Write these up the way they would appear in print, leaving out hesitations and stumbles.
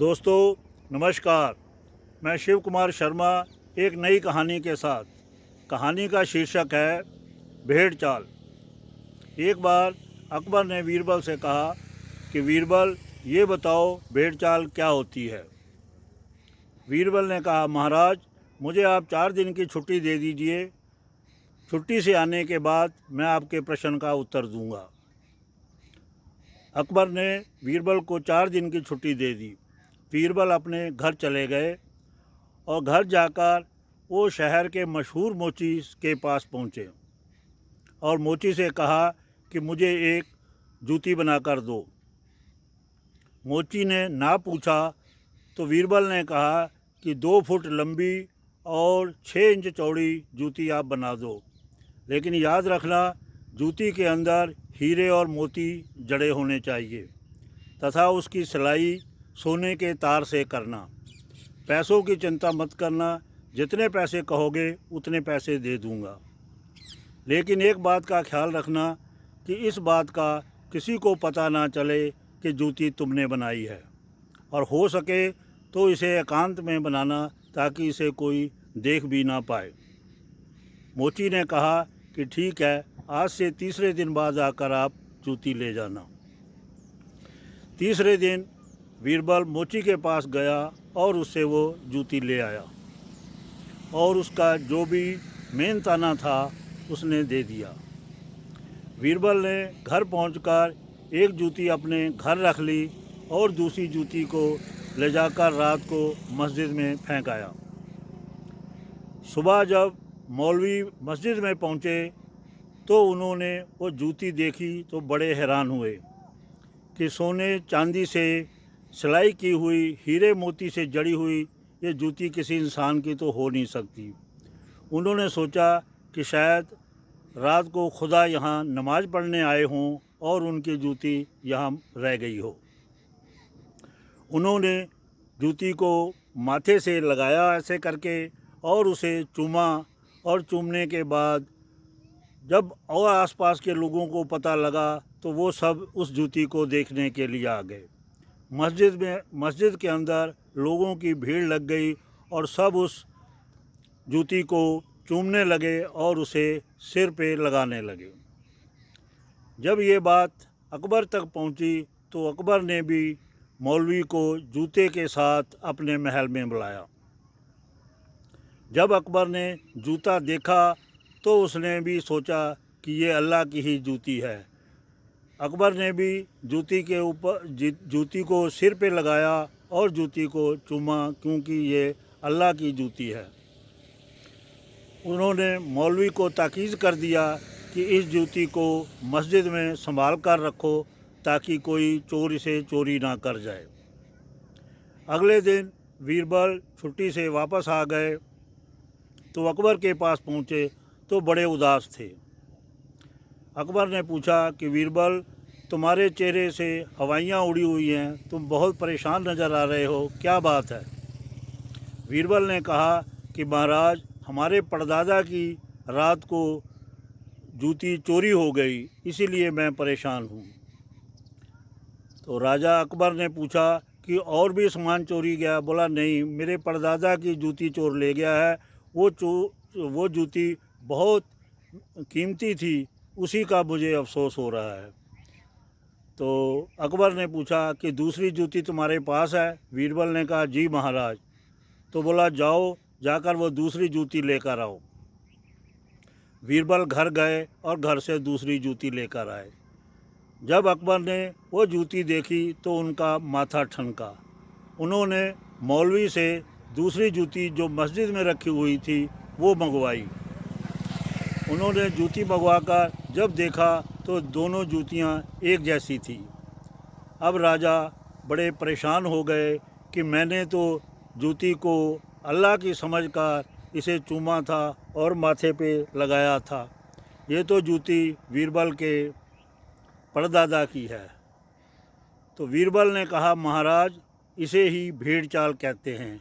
दोस्तों नमस्कार। मैं शिव कुमार शर्मा एक नई कहानी के साथ। कहानी का शीर्षक है भेड़ चाल। एक बार अकबर ने बीरबल से कहा कि बीरबल ये बताओ भेड़ चाल क्या होती है। बीरबल ने कहा, महाराज मुझे आप 4 दिन की छुट्टी दे दीजिए। छुट्टी से आने के बाद मैं आपके प्रश्न का उत्तर दूंगा। अकबर ने बीरबल को 4 दिन की छुट्टी दे दी। बीरबल अपने घर चले गए और घर जाकर वो शहर के मशहूर मोची के पास पहुँचे और मोची से कहा कि मुझे एक जूती बनाकर दो। मोची ने ना पूछा तो बीरबल ने कहा कि 2 फुट लंबी और 6 इंच चौड़ी जूती आप बना दो, लेकिन याद रखना जूती के अंदर हीरे और मोती जड़े होने चाहिए तथा उसकी सिलाई सोने के तार से करना। पैसों की चिंता मत करना, जितने पैसे कहोगे उतने पैसे दे दूंगा, लेकिन एक बात का ख्याल रखना कि इस बात का किसी को पता ना चले कि जूती तुमने बनाई है, और हो सके तो इसे एकांत में बनाना ताकि इसे कोई देख भी ना पाए। मोची ने कहा कि ठीक है, आज से तीसरे दिन बाद आकर आप जूती ले जाना। तीसरे दिन बीरबल मोची के पास गया और उससे वो जूती ले आया और उसका जो भी मेन ताना था उसने दे दिया। बीरबल ने घर पहुंचकर एक जूती अपने घर रख ली और दूसरी जूती को ले जाकर रात को मस्जिद में फेंक आया। सुबह जब मौलवी मस्जिद में पहुंचे तो उन्होंने वो जूती देखी तो बड़े हैरान हुए कि सोने चांदी से सिलाई की हुई, हीरे मोती से जड़ी हुई ये जूती किसी इंसान की तो हो नहीं सकती। उन्होंने सोचा कि शायद रात को खुदा यहाँ नमाज पढ़ने आए हों और उनकी जूती यहाँ रह गई हो। उन्होंने जूती को माथे से लगाया ऐसे करके और उसे चूमा, और चूमने के बाद जब और आसपास के लोगों को पता लगा तो वो सब उस जूती को देखने के लिए आ गए। मस्जिद के अंदर लोगों की भीड़ लग गई और सब उस जूती को चूमने लगे और उसे सिर पे लगाने लगे। जब ये बात अकबर तक पहुंची तो अकबर ने भी मौलवी को जूते के साथ अपने महल में बुलाया। जब अकबर ने जूता देखा तो उसने भी सोचा कि ये अल्लाह की ही जूती है। अकबर ने भी जूती को सिर पे लगाया और जूती को चूमा, क्योंकि ये अल्लाह की जूती है। उन्होंने मौलवी को ताकीज़ कर दिया कि इस जूती को मस्जिद में संभाल कर रखो ताकि कोई चोर इसे चोरी ना कर जाए। अगले दिन बीरबल छुट्टी से वापस आ गए तो अकबर के पास पहुँचे तो बड़े उदास थे। अकबर ने पूछा कि बीरबल, तुम्हारे चेहरे से हवाइयाँ उड़ी हुई हैं, तुम बहुत परेशान नज़र आ रहे हो, क्या बात है? बीरबल ने कहा कि महाराज, हमारे परदादा की रात को जूती चोरी हो गई, इसीलिए मैं परेशान हूँ। तो राजा अकबर ने पूछा कि और भी सामान चोरी गया? बोला नहीं, मेरे परदादा की जूती चोर ले गया है। वो जूती बहुत कीमती थी, उसी का मुझे अफसोस हो रहा है। तो अकबर ने पूछा कि दूसरी जूती तुम्हारे पास है? बीरबल ने कहा जी महाराज। तो बोला जाओ, जाकर वो दूसरी जूती लेकर आओ। बीरबल घर गए और घर से दूसरी जूती लेकर आए। जब अकबर ने वो जूती देखी तो उनका माथा ठनका। उन्होंने मौलवी से दूसरी जूती जो मस्जिद में रखी हुई थी वो मंगवाई। उन्होंने जूती मंगवाकर जब देखा तो दोनों जूतियां एक जैसी थी। अब राजा बड़े परेशान हो गए कि मैंने तो जूती को अल्लाह की समझकर इसे चूमा था और माथे पे लगाया था, ये तो जूती बीरबल के परदादा की है। तो बीरबल ने कहा महाराज, इसे ही भेड़ चाल कहते हैं,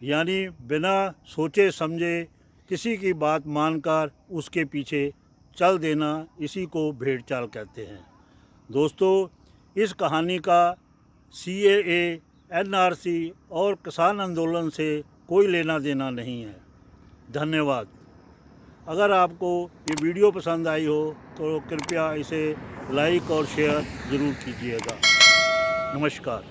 यानी बिना सोचे समझे किसी की बात मानकर उसके पीछे चल देना, इसी को भेड़ चाल कहते हैं। दोस्तों, इस कहानी का CAA NRC और किसान आंदोलन से कोई लेना देना नहीं है। धन्यवाद। अगर आपको ये वीडियो पसंद आई हो तो कृपया इसे लाइक और शेयर ज़रूर कीजिएगा। नमस्कार।